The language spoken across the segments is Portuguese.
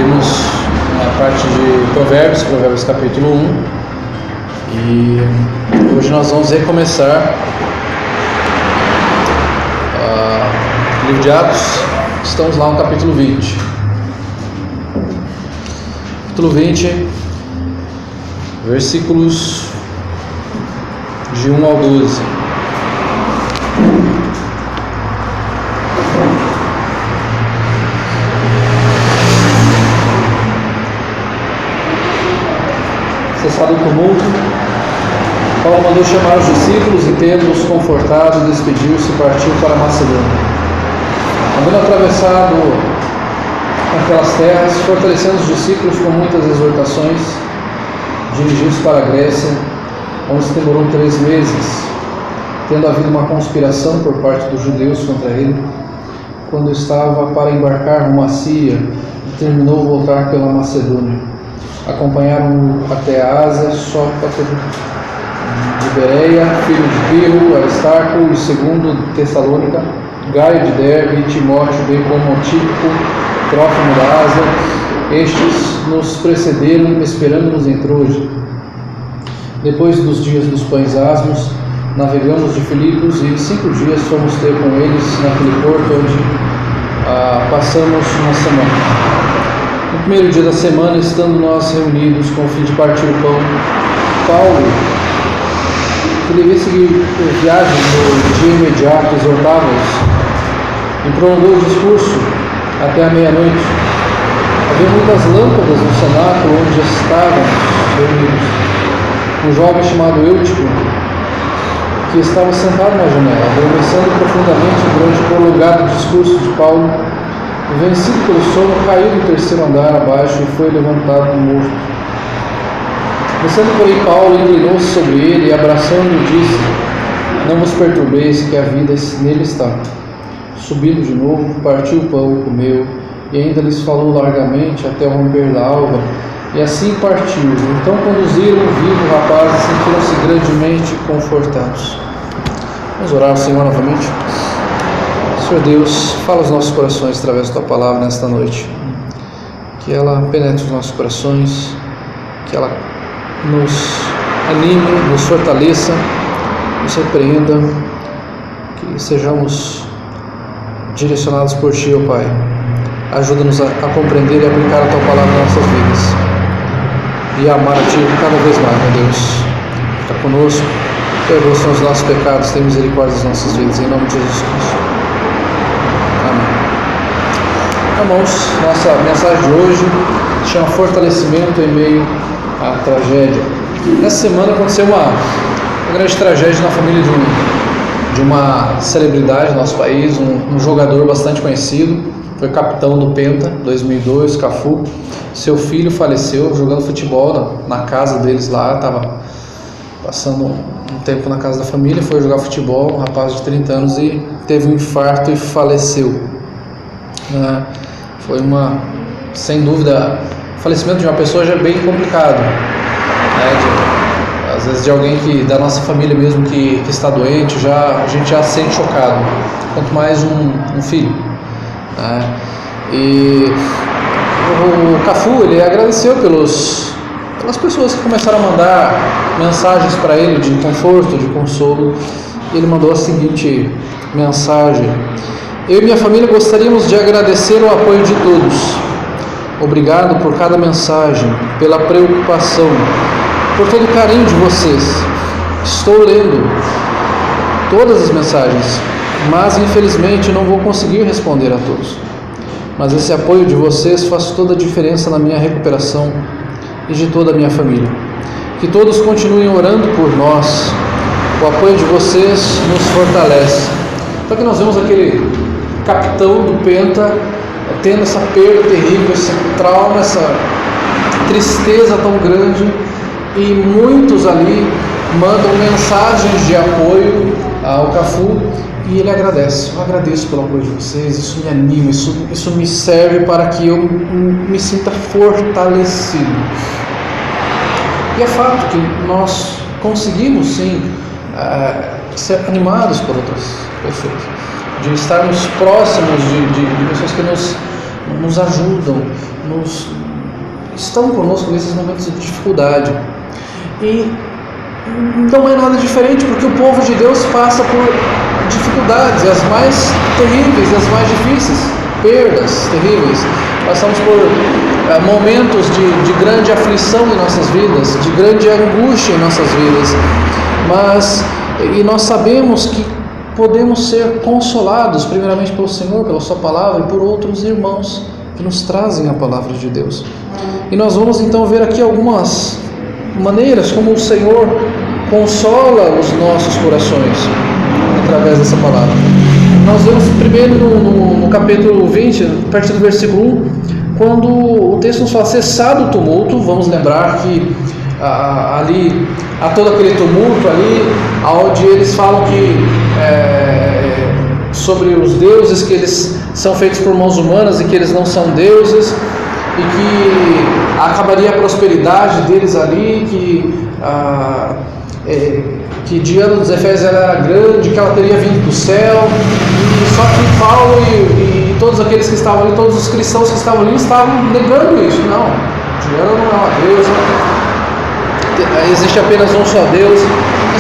Vimos a parte de Provérbios capítulo 1, e hoje nós vamos recomeçar o livro de Atos. Estamos lá no capítulo 20. Capítulo 20, versículos de 1 ao 12. Cessado o tumulto, Paulo mandou chamar os discípulos e, tendo-os confortado, despediu-se e partiu para Macedônia. Havendo atravessado aquelas terras, fortalecendo os discípulos com muitas exortações, dirigiu-se para a Grécia, onde se demorou 3 meses, tendo havido uma conspiração por parte dos judeus contra ele. Quando estava para embarcar rumo a Síria, determinou voltar pela Macedônia. Acompanharam-o até a Ásia, Sópater de Bereia, filho de Pirro, Aristarco, e segundo de Tessalônica, Gaio de Derbe e Timóteo, bem como Tíquico, Trófimo da Ásia. Estes nos precederam, esperando-nos em Troja. Depois dos dias dos pães asmos, navegamos de Filipos e 5 dias fomos ter com eles naquele porto onde passamos uma semana. No primeiro dia da semana, estando nós reunidos com o fim de partir o pão, Paulo, que devia seguir viagem no dia imediato, exortava-os e prolongou o discurso até a meia-noite. Havia muitas lâmpadas no cenáculo onde estávamos reunidos. Um jovem chamado Eutico, que estava sentado na janela, adormecendo profundamente durante o prolongado discurso de Paulo, vencido pelo sono, caiu do 3º andar abaixo e foi levantado morto. Descendo, porém, Paulo inclinou-se sobre ele e, abraçando-o, disse: Não vos perturbeis, que a vida nele está. Subindo de novo, partiu o pão e comeu, e ainda lhes falou largamente até o romper da alva, e assim partiu. Então conduziram o vivo rapaz e sentiram-se grandemente confortados. Vamos orar ao Senhor novamente. Senhor Deus, fala aos nossos corações através da Tua Palavra nesta noite. Que ela penetre os nossos corações, que ela nos anime, nos fortaleça, nos repreenda, que sejamos direcionados por Ti, ó Pai. Ajuda-nos a compreender e aplicar a Tua Palavra nas nossas vidas e a amar a Ti cada vez mais, meu Deus. Fica conosco, perdoa os nossos pecados, tem misericórdia das nossas vidas, em nome de Jesus Cristo. Irmãos, nossa mensagem de hoje chama Fortalecimento em meio à tragédia. Nessa semana aconteceu uma grande tragédia na família de uma celebridade do nosso país, um jogador bastante conhecido, foi capitão do Penta 2002, Cafu. Seu filho faleceu jogando futebol na casa deles lá, estava passando um tempo na casa da família, foi jogar futebol, um rapaz de 30 anos, e teve um infarto e faleceu. Foi sem dúvida, o falecimento de uma pessoa já é bem complicado, às vezes de alguém da nossa família mesmo que está doente, a gente já se sente chocado, quanto mais um filho, E o Cafu, ele agradeceu pelas pessoas que começaram a mandar mensagens para ele de conforto, de consolo, e ele mandou a seguinte mensagem: Eu e minha família gostaríamos de agradecer o apoio de todos. Obrigado por cada mensagem, pela preocupação, por todo o carinho de vocês. Estou lendo todas as mensagens, mas infelizmente não vou conseguir responder a todos. Mas esse apoio de vocês faz toda a diferença na minha recuperação e de toda a minha família. Que todos continuem orando por nós. O apoio de vocês nos fortalece. Então aqui nós vemos aquele capitão do Penta tendo essa perda terrível, esse trauma, essa tristeza tão grande, e muitos ali mandam mensagens de apoio ao Cafu, e ele agradece: Eu agradeço pelo apoio de vocês, isso me anima, isso me serve para que eu me sinta fortalecido. E é fato que nós conseguimos sim ser animados por outras pessoas, de estarmos próximos de pessoas que nos ajudam, estão conosco nesses momentos de dificuldade. E não é nada diferente, porque o povo de Deus passa por dificuldades, as mais terríveis, as mais difíceis, perdas terríveis. Passamos por momentos de grande aflição em nossas vidas, de grande angústia em nossas vidas, e nós sabemos que podemos ser consolados primeiramente pelo Senhor, pela sua palavra, e por outros irmãos que nos trazem a palavra de Deus. E nós vamos então ver aqui algumas maneiras como o Senhor consola os nossos corações através dessa palavra. Nós vemos primeiro no capítulo 20, a partir do versículo 1, quando o texto nos fala: cessado o tumulto. Vamos lembrar que ali há todo aquele tumulto ali, onde eles falam que sobre os deuses, que eles são feitos por mãos humanas e que eles não são deuses, e que acabaria a prosperidade deles ali, que Diana dos Efésios era grande, que ela teria vindo do céu. E só que Paulo e todos aqueles que estavam ali, todos os cristãos que estavam ali, estavam negando isso. Não, Diana não é uma deusa, existe apenas um só Deus.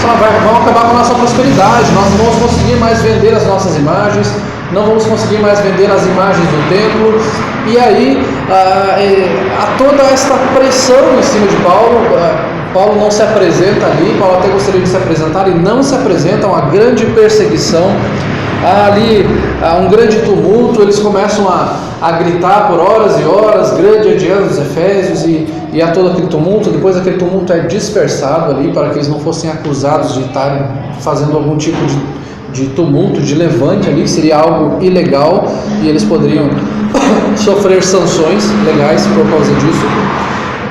Vamos acabar com a nossa prosperidade, nós não vamos conseguir mais vender as nossas imagens, não vamos conseguir mais vender as imagens do templo. E aí há toda esta pressão em cima de Paulo. Paulo não se apresenta ali, Paulo até gostaria de se apresentar e não se apresenta, uma grande perseguição. Há ali um grande tumulto, eles começam a gritar por horas e horas: grande é Diana dos Efésios, e há todo aquele tumulto. Depois aquele tumulto é dispersado ali, para que eles não fossem acusados de estarem fazendo algum tipo de tumulto, de levante ali, que seria algo ilegal, e eles poderiam sofrer sanções legais por causa disso.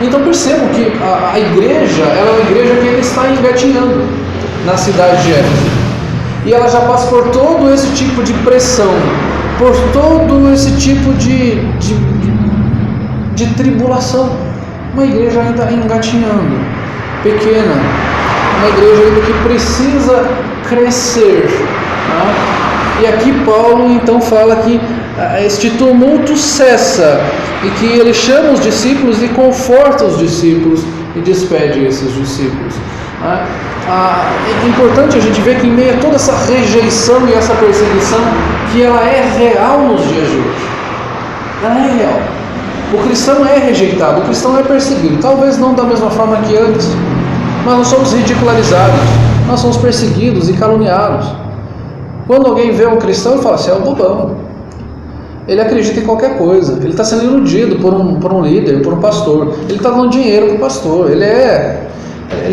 Então percebam que a igreja, ela é uma igreja que ainda está engatinhando na cidade de Éfeso, e ela já passa por todo esse tipo de pressão, por todo esse tipo de tribulação. Uma igreja ainda engatinhando, pequena, uma igreja ainda que precisa crescer, né? E aqui Paulo então fala que este tumulto cessa, e que ele chama os discípulos e conforta os discípulos e despede esses discípulos. É importante a gente ver que em meio a toda essa rejeição e essa perseguição, que ela é real nos dias de hoje. Ela é real. O cristão é rejeitado, o cristão é perseguido, talvez não da mesma forma que antes, mas nós somos ridicularizados, nós somos perseguidos e caluniados. Quando alguém vê um cristão, ele fala: você é um bobão. Ele acredita em qualquer coisa, ele está sendo iludido por um líder, por um pastor, ele está dando dinheiro para o pastor, ele é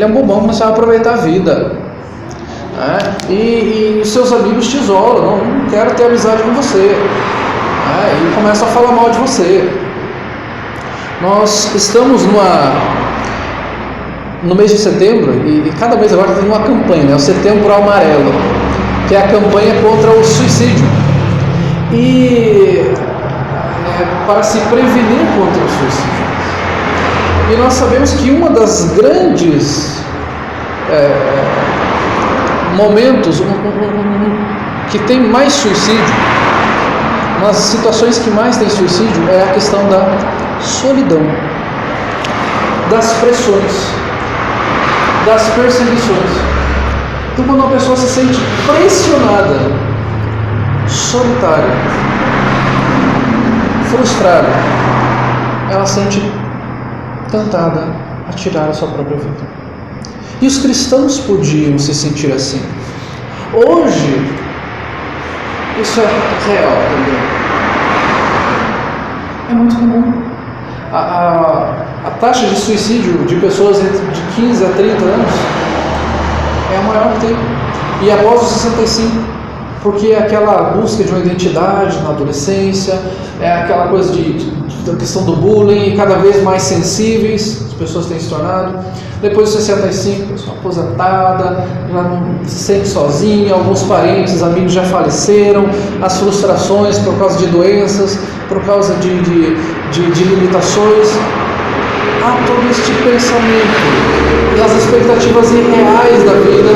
um bobão que não sabe aproveitar a vida, e os seus amigos te isolam, não quero ter amizade com você, e começam a falar mal de você. Nós estamos no mês de setembro, e cada mês agora tem uma campanha, o Setembro Amarelo, que é a campanha contra o suicídio, e para se prevenir contra o suicídio. E nós sabemos que uma das grandes momentos que tem mais suicídio, nas situações que mais tem suicídio, é a questão da solidão, das pressões, das perseguições. Então, quando uma pessoa se sente pressionada, solitária, frustrada, ela sente tentada a tirar a sua própria vida. E os cristãos podiam se sentir assim. Hoje, isso é real também. É muito comum. A taxa de suicídio de pessoas de 15 a 30 anos é a maior que tem. E após os 65, porque é aquela busca de uma identidade na adolescência, é aquela coisa da questão do bullying, cada vez mais sensíveis as pessoas têm se tornado. Depois dos 65, a pessoa aposentada, já não se sente sozinha, alguns parentes, amigos já faleceram, as frustrações por causa de doenças, por causa de limitações. há todo este pensamento, das expectativas irreais da vida,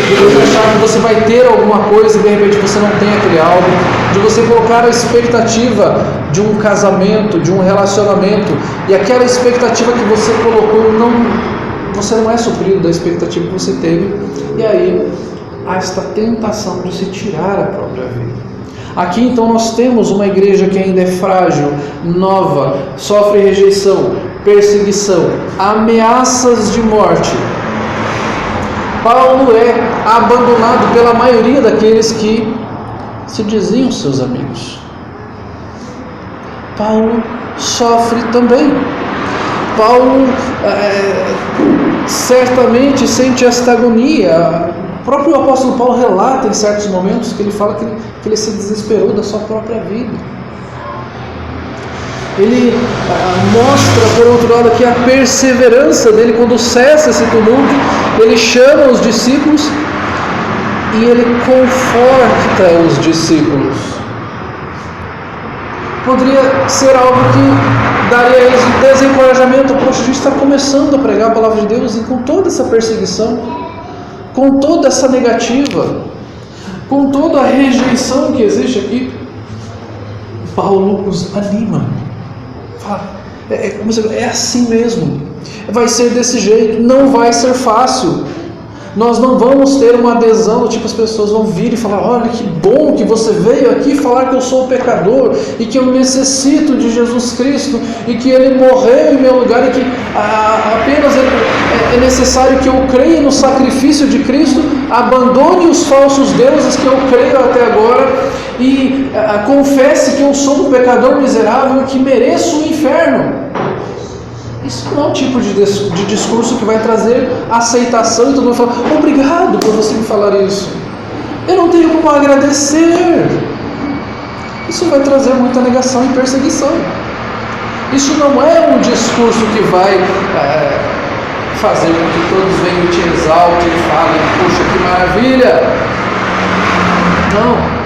de você achar que você vai ter alguma coisa e de repente você não tem aquele algo, de você colocar a expectativa de um casamento, de um relacionamento, e aquela expectativa que você colocou, você não é suprido da expectativa que você teve, e aí há esta tentação de se tirar a própria vida. Aqui então nós temos uma igreja que ainda é frágil, nova, sofre rejeição, perseguição, ameaças de morte. Paulo é abandonado pela maioria daqueles que se diziam seus amigos. Paulo sofre também. Paulo certamente sente esta agonia. O próprio apóstolo Paulo relata em certos momentos que ele fala que ele se desesperou da sua própria vida. Ele mostra, por outro lado, aqui a perseverança dele quando cessa esse tumulto. Ele chama os discípulos e ele conforta os discípulos. Poderia ser algo que daria a eles um desencorajamento. Poxa, a gente está começando a pregar a palavra de Deus e com toda essa perseguição, com toda essa negativa, com toda a rejeição que existe aqui, Paulo os anima. Fala, é assim mesmo, vai ser desse jeito, não vai ser fácil. Nós não vamos ter uma adesão, tipo, as pessoas vão vir e falar: olha que bom que você veio aqui falar que eu sou pecador e que eu necessito de Jesus Cristo e que Ele morreu em meu lugar e que apenas é necessário que eu creia no sacrifício de Cristo, abandone os falsos deuses que eu creio até agora e confesse que eu sou um pecador miserável e que mereço o inferno. Isso não é um tipo de discurso que vai trazer aceitação e todo mundo fala: obrigado por você me falar isso, eu não tenho como agradecer. Isso vai trazer muita negação e perseguição. Isso não é um discurso que vai fazer com que todos venham e te exaltem e falem: puxa, que maravilha. Não.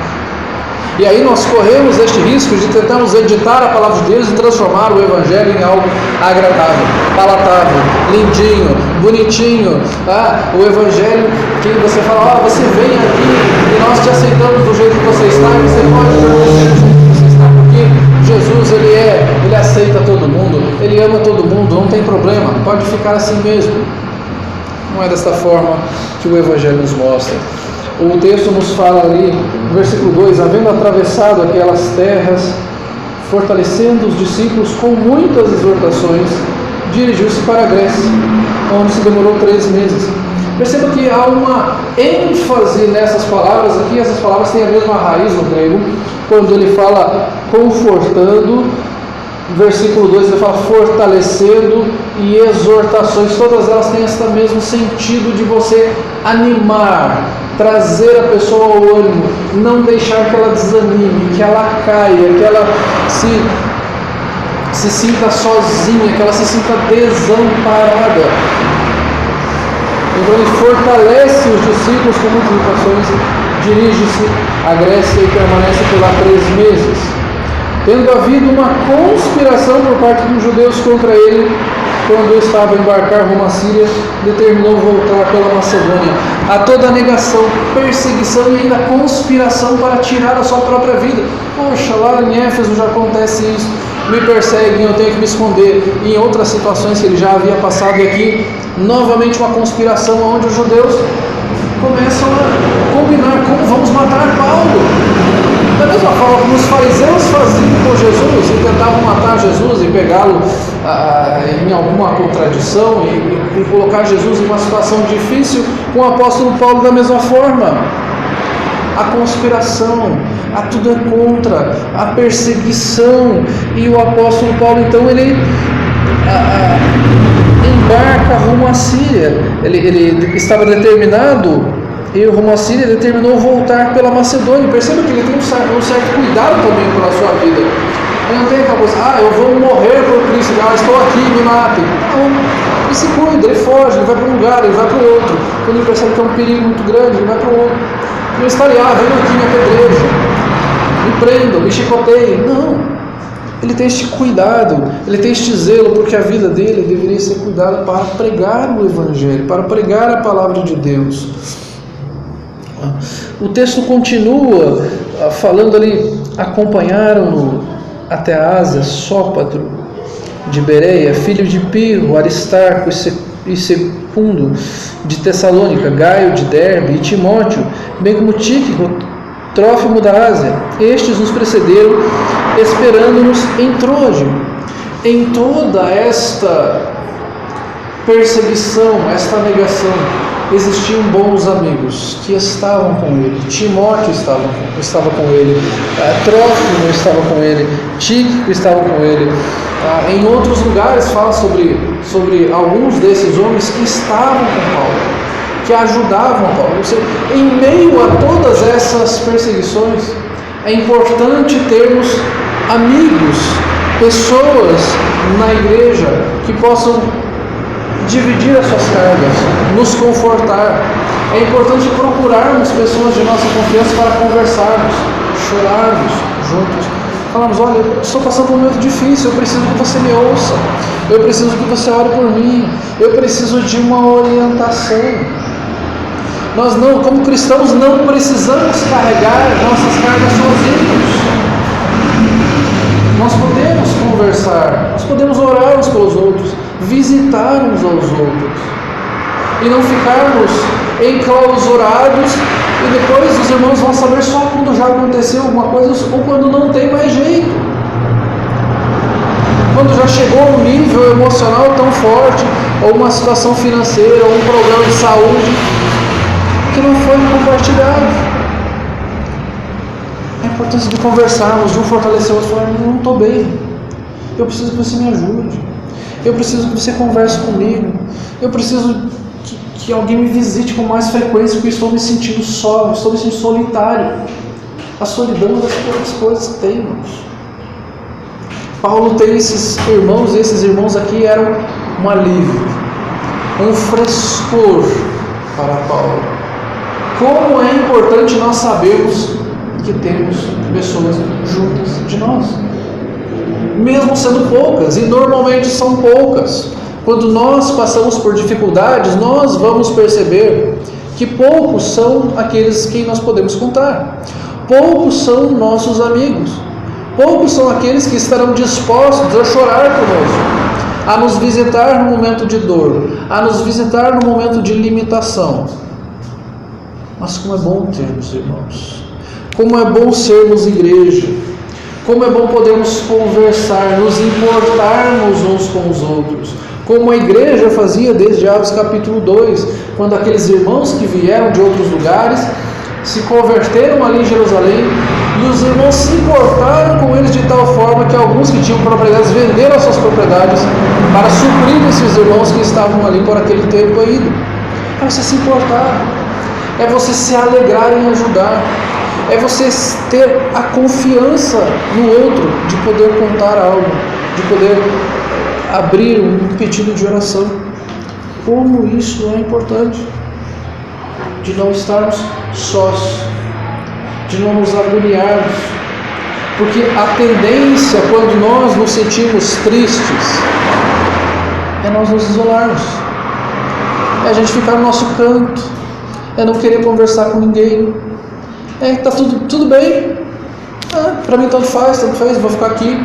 E aí nós corremos este risco de tentarmos editar a palavra de Deus e transformar o Evangelho em algo agradável, palatável, lindinho, bonitinho. O Evangelho que você fala: você vem aqui e nós te aceitamos do jeito que você está, e você pode permanecer do jeito que você está, porque Jesus ele aceita todo mundo, Ele ama todo mundo, não tem problema, pode ficar assim mesmo. Não é desta forma que o Evangelho nos mostra. O texto nos fala ali, no versículo 2, havendo atravessado aquelas terras, fortalecendo os discípulos com muitas exortações, dirigiu-se para a Grécia, onde se demorou 3 meses. Perceba que há uma ênfase nessas palavras aqui. Essas palavras têm a mesma raiz no grego. Quando ele fala confortando, versículo 2 ele fala fortalecendo e exortações. Todas elas têm esse mesmo sentido de você animar, trazer a pessoa ao ânimo, não deixar que ela desanime, que ela caia, que ela se sinta sozinha, que ela se sinta desamparada. Então ele fortalece os discípulos com muitas exortações, dirige-se à Grécia e permanece por lá 3 meses. Tendo havido uma conspiração por parte dos judeus contra ele, quando estava a embarcar rumo à Síria, determinou voltar pela Macedônia. Há toda a negação, perseguição e ainda conspiração para tirar a sua própria vida. Poxa, lá em Éfeso já acontece isso, me perseguem, eu tenho que me esconder. E em outras situações que ele já havia passado, e aqui novamente uma conspiração onde os judeus começam a combinar como vamos matar Paulo. Da mesma forma como os fariseus faziam com Jesus e tentavam matar Jesus e pegá-lo em alguma contradição e colocar Jesus em uma situação difícil, com o apóstolo Paulo da mesma forma. A conspiração, a tudo é contra, a perseguição, e o apóstolo Paulo então ele embarca rumo à Síria. Ele estava determinado, e o rumo à Síria determinou voltar pela Macedônia. Perceba que ele tem um certo cuidado também pela sua vida. Ele não tem aquela coisa: eu vou morrer por Cristo, estou aqui, me matem. Não, ele se cuida, ele foge, ele vai para um lugar, ele vai para o outro. Quando ele percebe que é um perigo muito grande, ele vai para o outro. Ele está ali: venham aqui, me apedrejem, me prendam, me chicoteiem. Não, ele tem este cuidado, ele tem este zelo, porque a vida dele deveria ser cuidada para pregar o Evangelho, para pregar a palavra de Deus. O texto continua falando ali: acompanharam-no até a Ásia Sópatro de Bereia, filho de Pirro, Aristarco e Secundo de Tessalônica, Gaio de Derbe e Timóteo, bem como Tíquico, Trófimo da Ásia. Estes nos precederam, esperando-nos em Troade. Em toda esta perseguição, esta negação, existiam bons amigos que estavam com ele. Timóteo estava com ele, Trófimo estava com ele, Tíquico estava com ele. Em outros lugares fala sobre alguns desses homens que estavam com Paulo, que ajudavam Paulo. Ou seja, em meio a todas essas perseguições, é importante termos amigos, pessoas na igreja que possam dividir as suas cargas, nos confortar. É importante procurarmos pessoas de nossa confiança para conversarmos, chorarmos juntos. Falamos: olha, eu estou passando por um momento difícil, eu preciso que você me ouça, eu preciso que você ore por mim, eu preciso de uma orientação. Nós não, como cristãos, não precisamos carregar nossas cargas sozinhos. Nós podemos conversar, nós podemos orar uns pelos outros, visitar uns aos outros, e não ficarmos enclausurados e depois os irmãos vão saber só quando já aconteceu alguma coisa ou quando não tem mais jeito, quando já chegou um nível emocional tão forte, ou uma situação financeira, ou um problema de saúde que não foi compartilhado. A importância de conversarmos, de um fortalecer o outro, falar: não estou bem, eu preciso que você me ajude, eu preciso que você converse comigo, eu preciso que alguém me visite com mais frequência, porque eu estou me sentindo só, eu estou me sentindo solitário. A solidão é uma das poucas coisas que temos. Paulo tem esses irmãos, e esses irmãos aqui eram um alívio, um frescor para Paulo. Como é importante nós sabermos que temos pessoas juntas de nós, mesmo sendo poucas, e normalmente são poucas. Quando nós passamos por dificuldades, nós vamos perceber que poucos são aqueles quem nós podemos contar, poucos são nossos amigos, poucos são aqueles que estarão dispostos a chorar conosco, a nos visitar no momento de dor, a nos visitar no momento de limitação. Mas como é bom termos irmãos, como é bom sermos igreja, como é bom podermos conversar, nos importarmos uns com os outros, como a igreja fazia desde Atos capítulo 2, quando aqueles irmãos que vieram de outros lugares se converteram ali em Jerusalém, e os irmãos se importaram com eles de tal forma que alguns que tinham propriedades venderam as suas propriedades para suprir esses irmãos que estavam ali por aquele tempo ainda. É você se importar, é você se alegrar em ajudar, é você ter a confiança no outro de poder contar algo, de poder abrir um pedido de oração. Como isso é importante, de não estarmos sós, de não nos agoniarmos, porque a tendência, quando nós nos sentimos tristes, é nós nos isolarmos, é a gente ficar no nosso canto, é não querer conversar com ninguém, está tudo bem, para mim tanto faz, vou ficar aqui.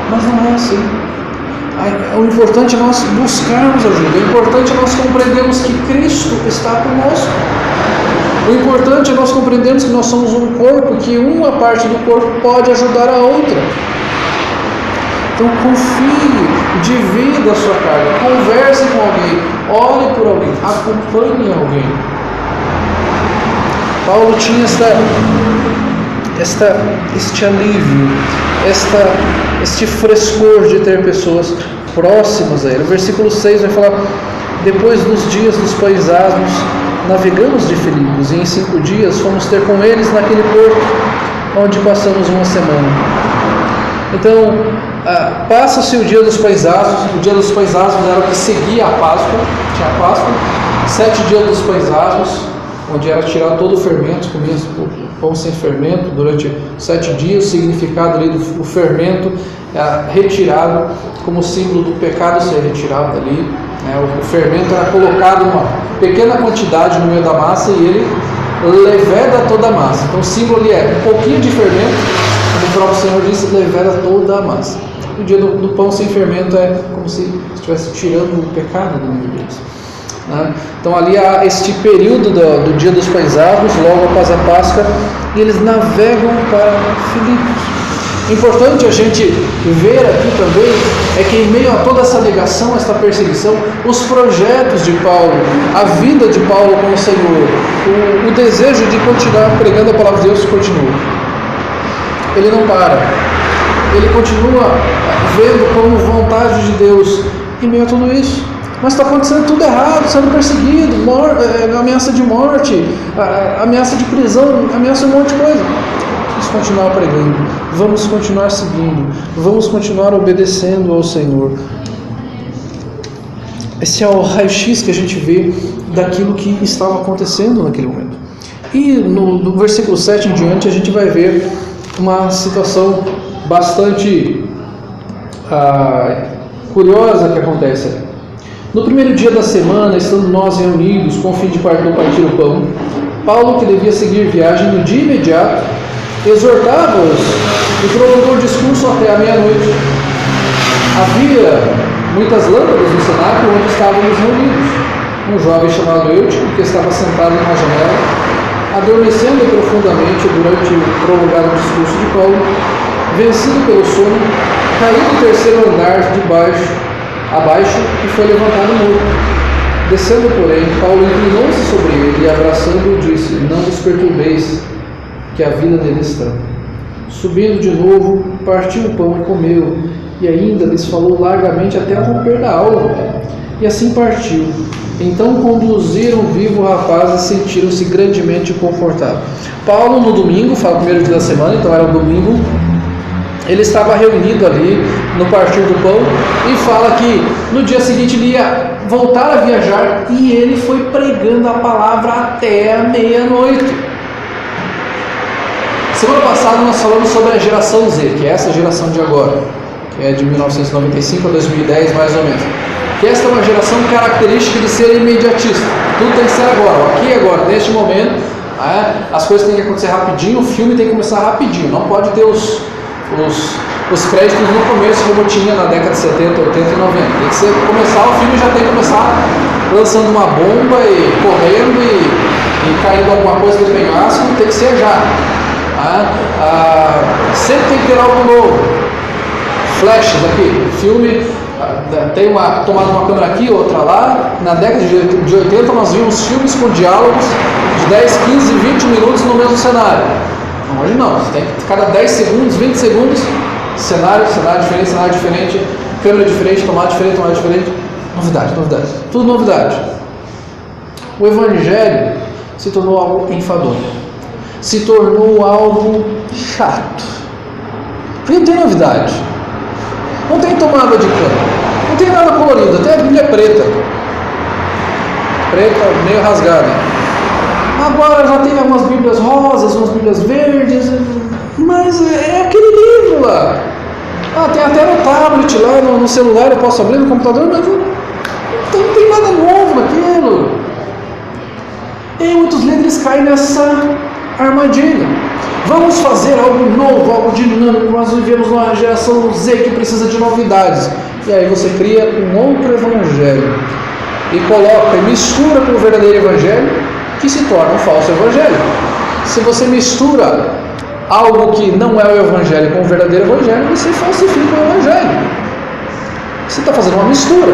Mas não é assim. O importante é nós buscarmos ajuda, o importante é nós compreendermos que Cristo está conosco, o importante é nós compreendermos que nós somos um corpo, que uma parte do corpo pode ajudar a outra. Então confie, divida a sua carga, converse com alguém, ore por alguém, acompanhe alguém. Paulo tinha este alívio, este frescor de ter pessoas próximas a ele. O versículo 6 vai falar: depois dos dias dos pães asmos, navegamos de Filipos, e em 5 dias fomos ter com eles naquele porto, onde passamos uma semana. Então, passa-se o dia dos pães asmos. O dia dos pães asmos era o que seguia a Páscoa. Tinha a Páscoa, 7 dias dos pães asmos, onde era tirado todo o fermento, comia o pão sem fermento durante 7 dias. O significado ali do fermento era retirado como símbolo do pecado ser retirado dali. O fermento era colocado uma pequena quantidade no meio da massa e ele leveda toda a massa. Então o símbolo ali é um pouquinho de fermento, como o próprio Senhor disse, leveda toda a massa. O dia do pão sem fermento é como se estivesse tirando o pecado do meio deles. Então ali há este período do dia dos pães asmos, logo após a Páscoa, e eles navegam para Filipos. Importante a gente ver aqui também é que em meio a toda essa negação, esta perseguição, os projetos de Paulo, a vida de Paulo com o Senhor, o desejo de continuar pregando a palavra de Deus continua. Ele não para, ele continua vendo como vontade de Deus em meio a tudo isso. Mas está acontecendo tudo errado, sendo perseguido, ameaça de morte, ameaça de prisão, ameaça de um monte de coisa. Vamos continuar pregando, vamos continuar seguindo, vamos continuar obedecendo ao Senhor. Esse é o raio-x que a gente vê daquilo que estava acontecendo naquele momento. E no versículo 7 em diante a gente vai ver uma situação bastante curiosa que acontece ali. No primeiro dia da semana, estando nós reunidos com o fim de partir o pão, Paulo, que devia seguir viagem no dia imediato, exortava-os e prolongou o discurso até a meia-noite. Havia muitas lâmpadas no cenáculo onde estávamos reunidos. Um jovem chamado Eutico, que estava sentado numa janela, adormecendo profundamente durante o prolongado discurso de Paulo, vencido pelo sono, caiu do terceiro andar abaixo e foi levantado morto. Descendo, porém, Paulo inclinou-se sobre ele e, abraçando-o, disse: não vos perturbeis, que a vida nele está. Subindo de novo, partiu o pão e comeu, e ainda lhes falou largamente até o romper da alva. E assim partiu. Então conduziram vivo o rapaz e sentiram-se grandemente confortáveis. Paulo, no domingo, fala o primeiro dia da semana, então era o domingo, ele estava reunido ali no partir do pão e fala que no dia seguinte ele ia voltar a viajar e ele foi pregando a palavra até a meia-noite. Semana passada nós falamos sobre a geração Z, que é essa geração de agora, que é de 1995 a 2010 mais ou menos. Que esta é uma geração característica de ser imediatista. Tudo tem que ser agora, aqui e agora, neste momento. As coisas têm que acontecer rapidinho, o filme tem que começar rapidinho. Não pode ter os créditos no começo, como tinha na década de 70, 80 e 90. Tem que ser, começar o filme, já tem que começar lançando uma bomba e correndo e caindo alguma coisa do penhasco, tem que ser já. Sempre tem que ter algo novo. Flashes aqui, filme, tem tomado uma câmera aqui, outra lá. Na década de 80 nós vimos filmes com diálogos de 10, 15, 20 minutos no mesmo cenário. Hoje não, você tem que cada 10 segundos, 20 segundos, cenário diferente, câmera diferente, tomada diferente, novidade, tudo novidade. O Evangelho se tornou algo enfadonho, se tornou algo chato, porque não tem novidade, não tem tomada de câmera, não tem nada colorido, até a Bíblia é preta, meio rasgada. Agora já tem umas bíblias rosas, umas bíblias verdes, mas é aquele livro lá. Tem até no tablet lá, no celular, eu posso abrir no computador, mas não tem nada novo naquilo. E aí muitos líderes caem nessa armadilha. Vamos fazer algo novo, algo dinâmico, nós vivemos numa geração Z que precisa de novidades. E aí você cria um outro evangelho e coloca e mistura com o verdadeiro evangelho, que se torna um falso evangelho. Se você mistura algo que não é o evangelho com o verdadeiro evangelho, você falsifica o evangelho. Você está fazendo uma mistura.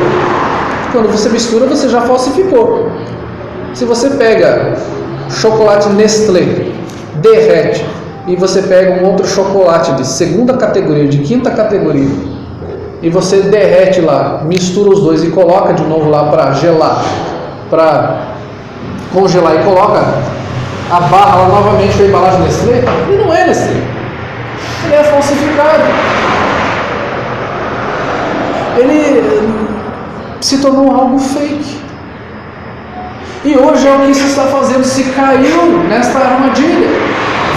Quando você mistura, você já falsificou. Se você pega chocolate Nestlé, derrete, e você pega um outro chocolate de segunda categoria, de quinta categoria, e você derrete lá, mistura os dois e coloca de novo lá para gelar, para congelar e coloca a barra lá novamente com a embalagem Nestlé, ele não é Nestlé, ele é falsificado, ele se tornou algo fake. E hoje é o que se está fazendo, se caiu nesta armadilha.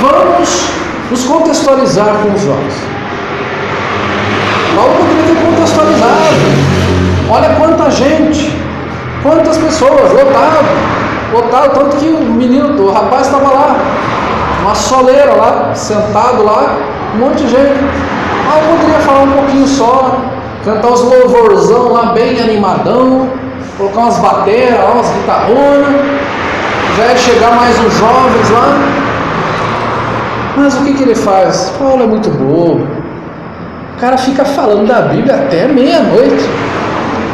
Vamos nos contextualizar com os jovens. Paulo poderia ter contextualizado. Olha quanta gente, quantas pessoas, lotado, tanto que o rapaz estava lá, uma soleira lá, sentado lá, um monte de gente. Eu poderia falar um pouquinho só, cantar os louvorzão lá bem animadão, colocar umas bateras lá, umas guitarronas, já ia chegar mais uns jovens lá. Mas o que ele faz? Paulo é muito bobo. O cara fica falando da Bíblia até meia-noite.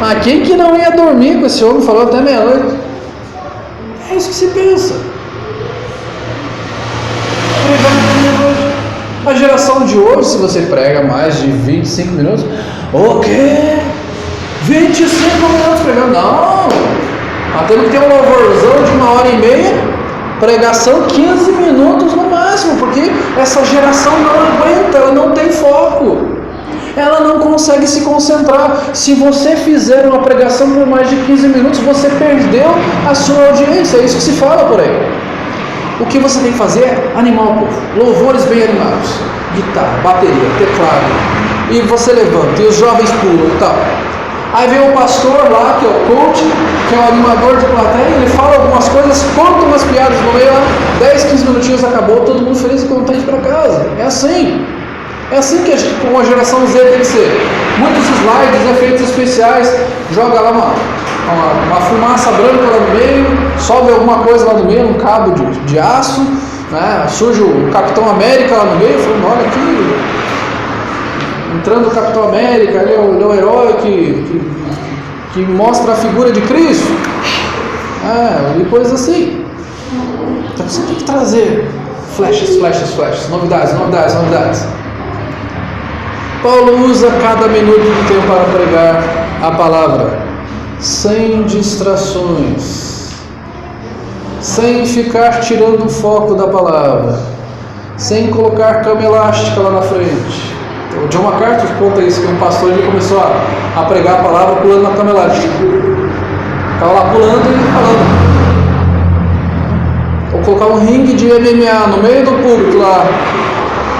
Mas quem que não ia dormir com esse homem falando até meia-noite? É isso que se pensa. A geração de hoje, se você prega mais de 25 minutos, o quê? 25 minutos pregando? Não! Nós temos que ter um louvorzão de 1h30, pregação 15 minutos no máximo, porque essa geração não aguenta, ela não tem foco, ela não consegue se concentrar. Se você fizer uma pregação por mais de 15 minutos, você perdeu a sua audiência, é isso que se fala por aí. O que você tem que fazer é animar o povo, louvores bem animados, guitarra, bateria, teclado, e você levanta, e os jovens pulam e tal. Aí vem o pastor lá, que é o coach, que é o animador de plateia, ele fala algumas coisas, conta umas piadas no meio, 10, 15 minutinhos, acabou, todo mundo feliz e contente para casa. É assim que uma geração Z tem que ser. Muitos slides, efeitos especiais, joga lá uma fumaça branca lá no meio, sobe alguma coisa lá no meio, um cabo de aço, né? Surge o Capitão América lá no meio, falando, olha aqui, entrando o Capitão América, ele é o herói que mostra a figura de Cristo, e coisas assim. Então você tem que trazer flashes, novidades. Paulo usa cada minuto do tempo para pregar a palavra, sem distrações, sem ficar tirando o foco da palavra, sem colocar cama elástica lá na frente. O John MacArthur conta isso, que um pastor ele começou a pregar a palavra pulando na cama elástica. Estava lá pulando e falando. Ou colocar um ringue de MMA no meio do público lá.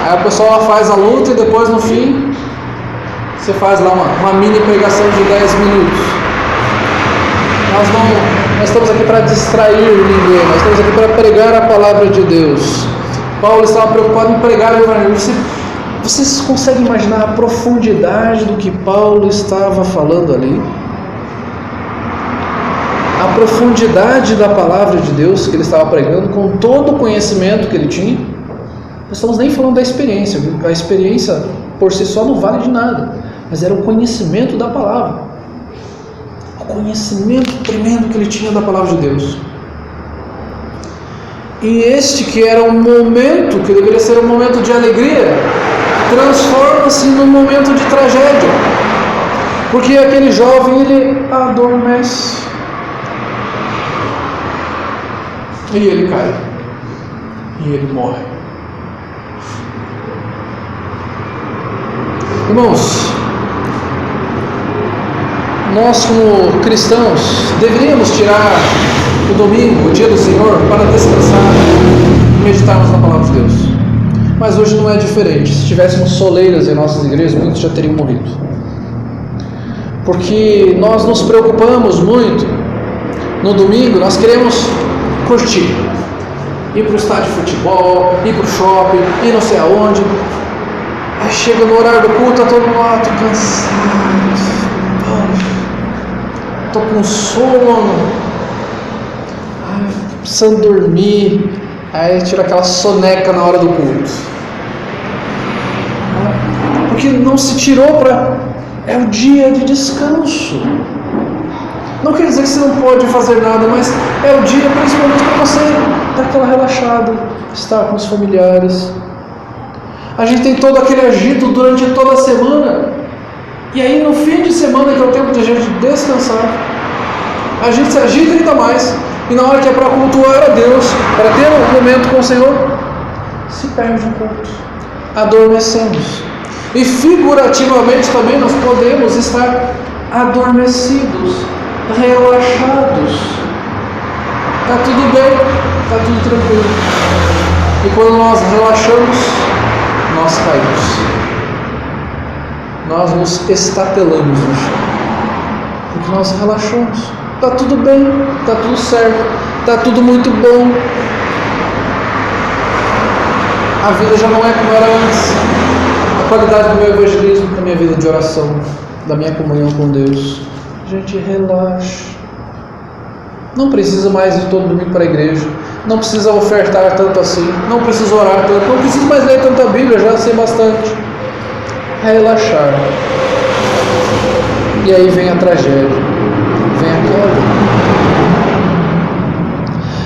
Aí a pessoa faz a luta e depois no fim você faz lá uma mini pregação de 10 minutos. Nós estamos aqui para distrair ninguém, nós estamos aqui para pregar a palavra de Deus. Paulo estava preocupado em pregar o evangelho. Vocês conseguem imaginar a profundidade do que Paulo estava falando ali? A profundidade da palavra de Deus que ele estava pregando, com todo o conhecimento que ele tinha. Não estamos nem falando da experiência, viu? A experiência por si só não vale de nada, mas era o conhecimento da palavra, o conhecimento tremendo que ele tinha da palavra de Deus. E este que era um momento, que deveria ser um momento de alegria, transforma-se num momento de tragédia, porque aquele jovem ele adormece e ele cai e ele morre. Irmãos, nós como cristãos deveríamos tirar o domingo, o dia do Senhor, para descansar e meditarmos na palavra de Deus. Mas hoje não é diferente. Se tivéssemos soleiras em nossas igrejas, muitos já teriam morrido. Porque nós nos preocupamos muito. No domingo nós queremos curtir, ir para o estádio de futebol, ir para o shopping, ir não sei aonde. Aí chega no horário do culto, tá todo mundo lá, tô cansado, tô com sono, precisando dormir. Aí tira aquela soneca na hora do culto, porque não se tirou para... É o dia de descanso. Não quer dizer que você não pode fazer nada, mas é o dia principalmente para você dar aquela relaxada, estar com os familiares. A gente tem todo aquele agito durante toda a semana, e aí no fim de semana, que é o tempo de a gente descansar, a gente se agita ainda mais, e na hora que é para cultuar a Deus, para ter um momento com o Senhor, se perde um pouco, adormecemos. E figurativamente também nós podemos estar adormecidos, relaxados. está tudo bem, está tudo tranquilo. E quando nós relaxamos, nós caímos. Nós nos estatelamos no chão. Porque nós relaxamos. Está tudo bem, está tudo certo, está tudo muito bom. A vida já não é como era antes. A qualidade do meu evangelismo, da minha vida de oração, da minha comunhão com Deus. Gente, relaxa. Não precisa mais ir todo domingo para a igreja. Não precisa ofertar tanto assim. Não precisa orar tanto. Não precisa mais ler tanta Bíblia, já sei bastante. É relaxar. E aí vem a tragédia. Vem a queda.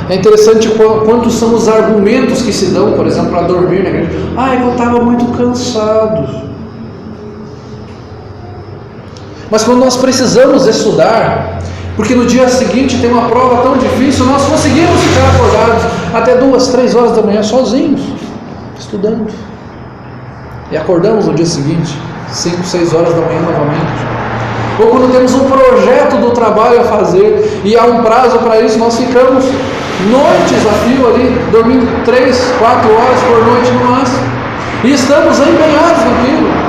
É interessante quantos são os argumentos que se dão, por exemplo, para dormir na igreja. Eu estava muito cansado. Mas quando nós precisamos estudar, porque no dia seguinte tem uma prova tão difícil, nós conseguimos ficar acordados até 2, 3 horas da manhã sozinhos, estudando. E acordamos no dia seguinte, 5, 6 horas da manhã novamente. Ou quando temos um projeto do trabalho a fazer e há um prazo para isso, nós ficamos noites a fio ali, dormindo 3, 4 horas por noite no máximo. E estamos empenhados naquilo.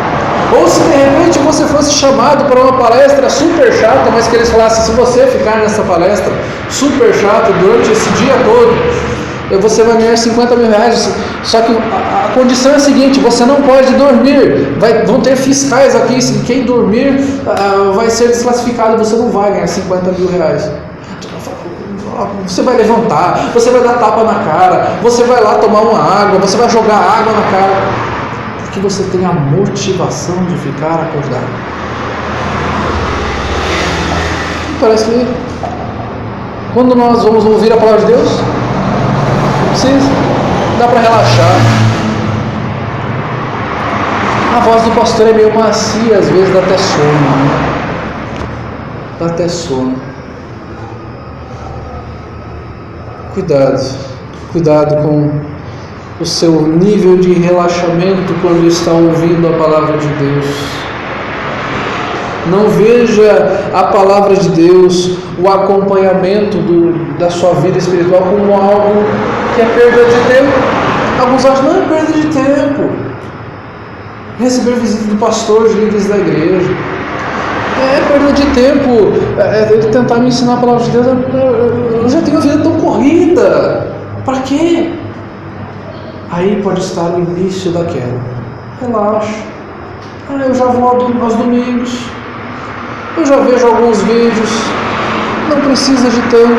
Ou se de repente você fosse chamado para uma palestra super chata, mas que eles falassem, se você ficar nessa palestra super chata durante esse dia todo, você vai ganhar 50 mil reais. Só que a condição é a seguinte: você não pode dormir. Vão ter fiscais aqui, se quem dormir vai ser desclassificado, você não vai ganhar 50 mil reais. Você vai levantar, você vai dar tapa na cara, você vai lá tomar uma água, você vai jogar água na cara, porque você tem a motivação de ficar acordado. Parece que quando nós vamos ouvir a palavra de Deus, precisa, dá para relaxar. A voz do pastor é meio macia, às vezes dá até sono, né? Dá até sono. Cuidado com o seu nível de relaxamento quando está ouvindo a palavra de Deus. Não veja a palavra de Deus, o acompanhamento da sua vida espiritual como algo que é perda de tempo. Alguns acham, não é perda de tempo. Receber visita do pastor, de líderes da igreja. É perda de tempo. Ele tentar me ensinar a palavra de Deus. Eu já tenho a vida tão corrida. Para quê? Aí pode estar o início da queda. Relaxa. Eu já vou aos domingos. Eu já vejo alguns vídeos. Não precisa de tempo.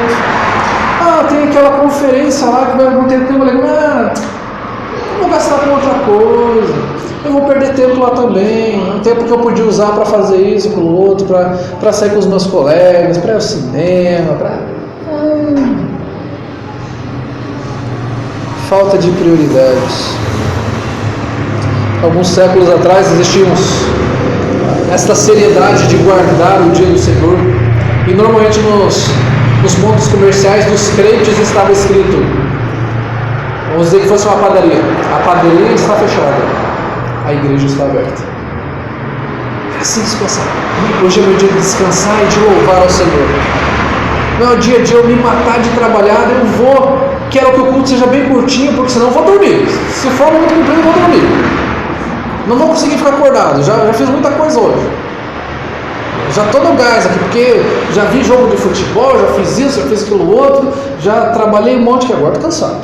Tem aquela conferência lá que vai não ter tempo. Eu vou gastar com outra coisa. Eu vou perder tempo lá também. Um tempo que eu podia usar para fazer isso, aquilo outro, para sair com os meus colegas, para ir ao cinema, falta de prioridades. Alguns séculos atrás existíamos esta seriedade de guardar o dia do Senhor, e normalmente nos pontos comerciais dos crentes estava escrito, vamos dizer que fosse uma padaria: a padaria está fechada, a igreja está aberta. É assim que se pensa. Hoje é meu dia de descansar e de louvar ao Senhor. Não é o dia de eu me matar de trabalhar. Quero que o culto seja bem curtinho, porque senão eu vou dormir. Se for muito comprido, eu vou dormir. Não vou conseguir ficar acordado. Já fiz muita coisa hoje. Já estou no gás aqui, porque já vi jogo de futebol, já fiz isso, já fiz aquilo outro, já trabalhei um monte, que agora estou cansado.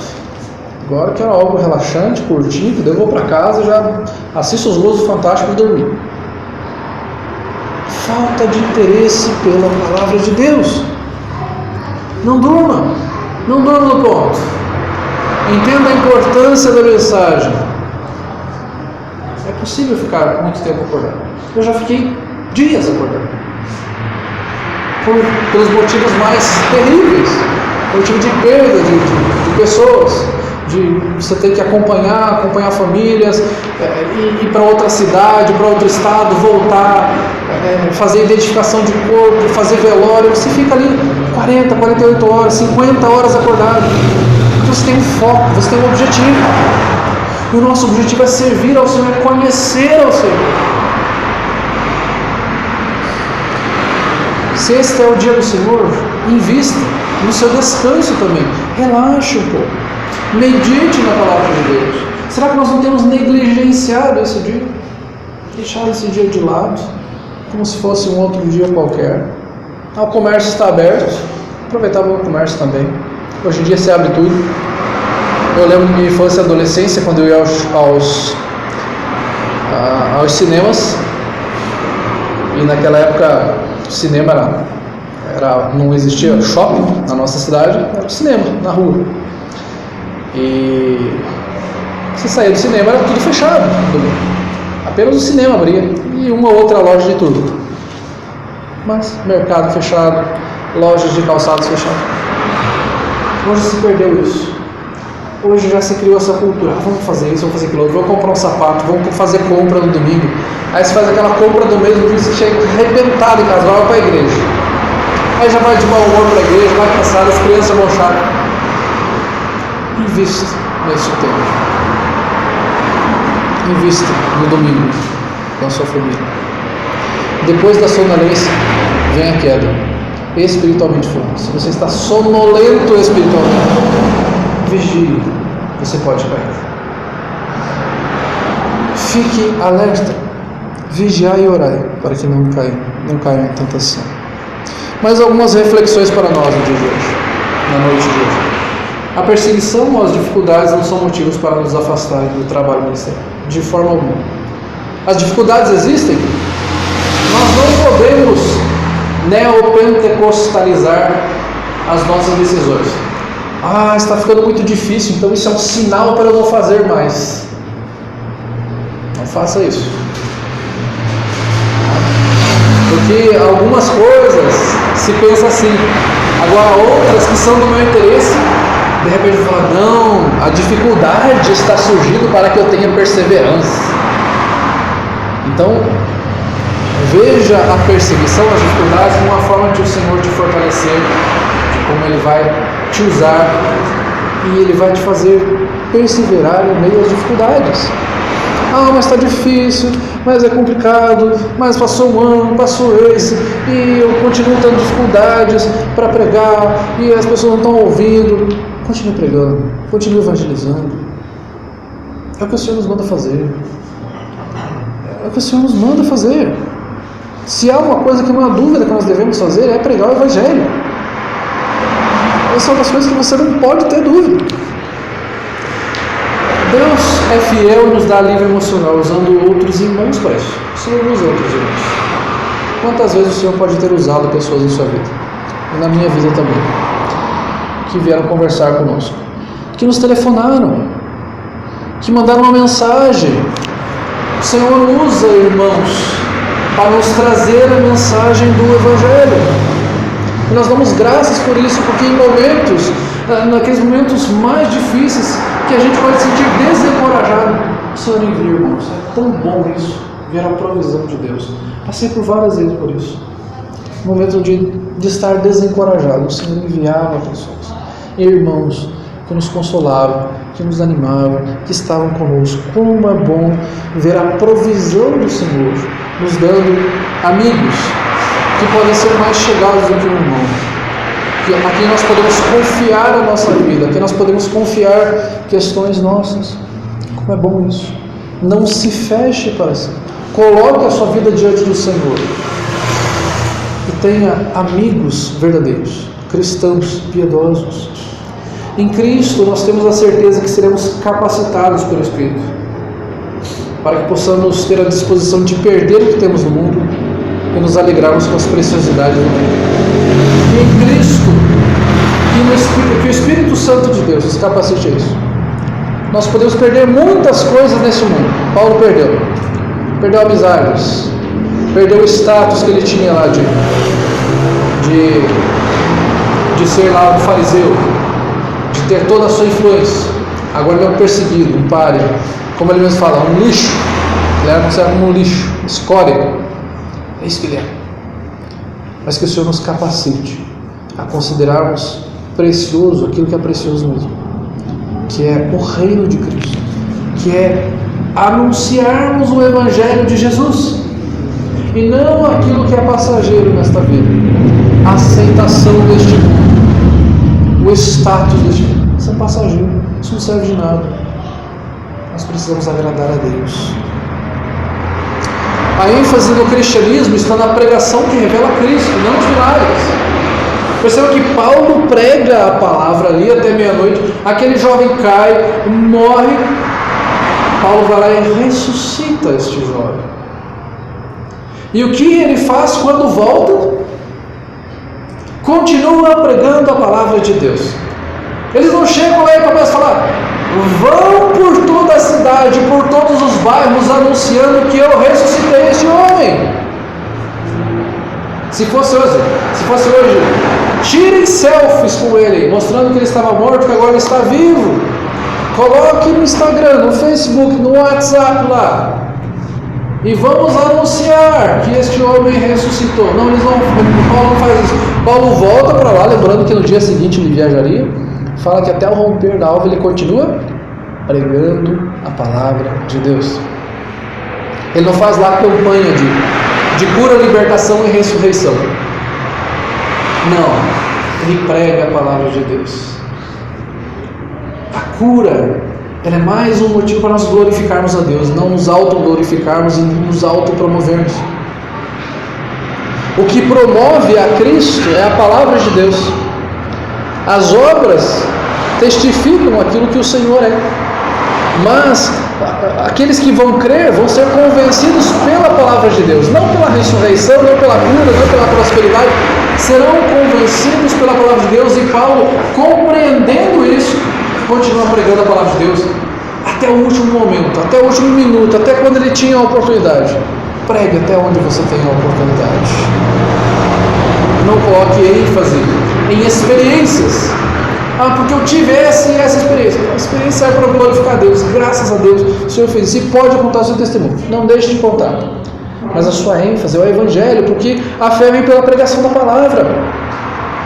Agora quero algo relaxante, curtinho, que daí eu vou para casa e já assisto os Gols do Fantástico e dormir. Falta de interesse pela palavra de Deus. Não durma no ponto. Entenda a importância da mensagem. É possível ficar muito tempo acordado. Eu já fiquei dias acordado, pelos motivos mais terríveis. Motivo de perda de pessoas, de você ter que acompanhar famílias, ir para outra cidade, para outro estado, voltar, fazer identificação de corpo, fazer velório. Você fica ali 40, 48 horas, 50 horas acordado, porque você tem um foco, você tem um objetivo, e o nosso objetivo é servir ao Senhor, é conhecer ao Senhor. Se este é o dia do Senhor, invista. no seu descanso também. Relaxe um pouco. Medite na palavra de Deus. Será que nós não temos negligenciado esse dia? Deixado esse dia de lado, como se fosse um outro dia qualquer. O comércio está aberto, aproveitava o comércio também. Hoje em dia se abre tudo. Eu lembro de minha infância e adolescência, quando eu ia aos cinemas, e naquela época o cinema não existia shopping na nossa cidade, era o cinema na rua. E você saía do cinema, era tudo fechado, apenas o cinema abria e uma ou outra loja de tudo, mas mercado fechado, lojas de calçados fechadas. Hoje se perdeu isso. Hoje já se criou essa cultura. Vamos fazer isso, vamos fazer aquilo outro, vamos comprar um sapato, vamos fazer compra no domingo. Aí você faz aquela compra do mesmo dia, você chega arrebentado em casa, vai para a igreja. Aí já vai de mau humor para a igreja, vai cansado, as crianças vão chato. Invista nesse tempo. Invista no domingo com a sua família. Depois da sonolência vem a queda, espiritualmente falando. Se você está sonolento espiritualmente, vigie, você pode cair. Fique alerta, vigiai e orai, para que não caia em tentação. Mais algumas reflexões para nós no dia de hoje, na noite de hoje. A perseguição ou as dificuldades não são motivos para nos afastarem do trabalho ministerial, de forma alguma. As dificuldades existem. Nós não podemos neopentecostalizar as nossas decisões. Está ficando muito difícil, então isso é um sinal para eu não fazer mais. Não faça isso. Porque algumas coisas se pensa assim, agora outras que são do meu interesse, de repente eu falo, não, a dificuldade está surgindo para que eu tenha perseverança. Então, veja a perseguição, as dificuldades, como uma forma de o Senhor te fortalecer, de como Ele vai te usar e Ele vai te fazer perseverar em meio às dificuldades. Mas está difícil, mas é complicado, mas passou um ano, passou esse, e eu continuo tendo dificuldades para pregar, e as pessoas não estão ouvindo. Continue pregando, continue evangelizando. É o que o Senhor nos manda fazer. É o que o Senhor nos manda fazer. Se há uma coisa que não há dúvida que nós devemos fazer, é pregar o Evangelho. Essas são as coisas que você não pode ter dúvida. Deus é fiel e nos dá alívio emocional, usando outros irmãos para isso. O Senhor usa outros irmãos. Quantas vezes o Senhor pode ter usado pessoas em sua vida? E na minha vida também. Que vieram conversar conosco. Que nos telefonaram. Que mandaram uma mensagem. O Senhor usa irmãos para nos trazer a mensagem do Evangelho. E nós damos graças por isso, porque em momentos, naqueles momentos mais difíceis, que a gente pode sentir desencorajado, o Senhor envia, irmãos. É tão bom isso, ver a provisão de Deus. Passei por várias vezes por isso. No momento de estar desencorajado, o Senhor enviava pessoas, irmãos, que nos consolavam, que nos animavam, que estavam conosco. Como é bom ver a provisão do Senhor, nos dando amigos que podem ser mais chegados do que um irmão, a quem nós podemos confiar a nossa vida, a quem nós podemos confiar questões nossas. Como é bom isso. Não se feche para si. Coloque a sua vida diante do Senhor e tenha amigos verdadeiros, cristãos piedosos. Em Cristo nós temos a certeza que seremos capacitados pelo Espírito para que possamos ter a disposição de perder o que temos no mundo e nos alegrarmos com as preciosidades do mundo. E em Cristo e no Espírito, que o Espírito Santo de Deus nos capacite a isso. Nós podemos perder muitas coisas nesse mundo. Paulo perdeu amizades, perdeu o status que ele tinha lá de ser lá um fariseu, de ter toda a sua influência. Agora ele é um perseguido, um páreo, como ele mesmo fala, um lixo. Ele era considerado como um lixo, escória. É isso que ele é. Mas que o Senhor nos capacite a considerarmos precioso aquilo que é precioso mesmo, que é o reino de Cristo, que é anunciarmos o Evangelho de Jesus e não aquilo que é passageiro nesta vida, a aceitação deste mundo, o status deste mundo. Isso é passageiro, isso não serve de nada. Nós precisamos agradar a Deus. A ênfase no cristianismo está na pregação que revela Cristo, não os milagres. Perceba que Paulo prega a palavra ali até meia-noite, aquele jovem cai, morre, Paulo vai lá e ressuscita este jovem. E o que ele faz quando volta? Continua pregando a palavra de Deus. Eles não chegam lá e começam a falar: vão por toda a cidade, por todos os bairros, anunciando que eu ressuscitei este homem. Se fosse hoje, tirem selfies com ele, mostrando que ele estava morto, que agora ele está vivo. Coloque no Instagram, no Facebook, no WhatsApp lá. E vamos anunciar que este homem ressuscitou. Não, Paulo não faz isso. Paulo volta para lá, lembrando que no dia seguinte ele viajaria. Fala que até o romper da alva ele continua pregando a palavra de Deus. Ele não faz lá campanha de cura, libertação e ressurreição. Não, ele prega a palavra de Deus. A cura, ela é mais um motivo para nós glorificarmos a Deus, não nos autoglorificarmos e nos autopromovermos. O que promove a Cristo é a palavra de Deus. As obras testificam aquilo que o Senhor é. Mas aqueles que vão crer vão ser convencidos pela palavra de Deus, não pela ressurreição, não pela cura, não pela prosperidade. Serão convencidos pela palavra de Deus. E Paulo, compreendendo isso, continua pregando a palavra de Deus até o último momento, até o último minuto, até quando ele tinha a oportunidade. Pregue até onde você tem a oportunidade. Não coloque ênfase em experiências. Porque eu tive essa e essa experiência. A experiência serve para glorificar a Deus. Graças a Deus o Senhor fez isso. E pode contar o seu testemunho. Não deixe de contar. Mas a sua ênfase é o Evangelho, porque a fé vem pela pregação da palavra.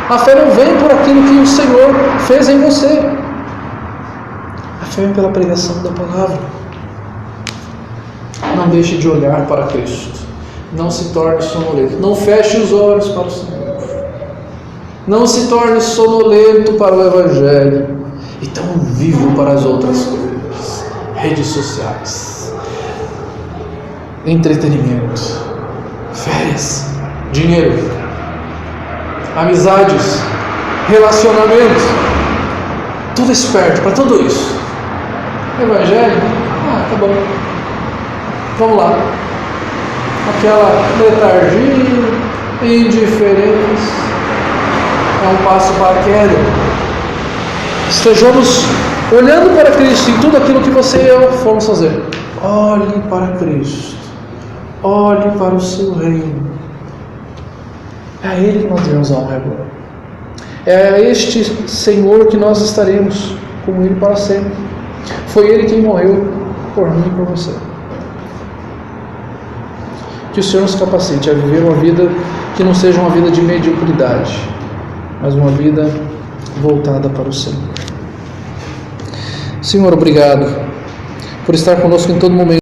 A fé não vem por aquilo que o Senhor fez em você. A fé vem pela pregação da palavra. Não deixe de olhar para Cristo. Não se torne sonolento. Não feche os olhos para o Senhor. Não se torne sonolento para o Evangelho e tão vivo para as outras coisas. Redes sociais, entretenimento, férias, dinheiro, amizades, relacionamentos. Tudo esperto para tudo isso. Evangelho? Tá bom. Vamos lá. Aquela letargia, indiferença. É um passo para a queda. Estejamos olhando para Cristo em tudo aquilo que você e eu fomos fazer. Olhe para Cristo. Olhe para o seu reino. É a Ele que nós devemos honra agora. É a este Senhor que nós estaremos com Ele para sempre. Foi Ele quem morreu por mim e por você. Que o Senhor nos capacite a viver uma vida que não seja uma vida de mediocridade, mas uma vida voltada para o Senhor. Senhor, obrigado por estar conosco em todo momento.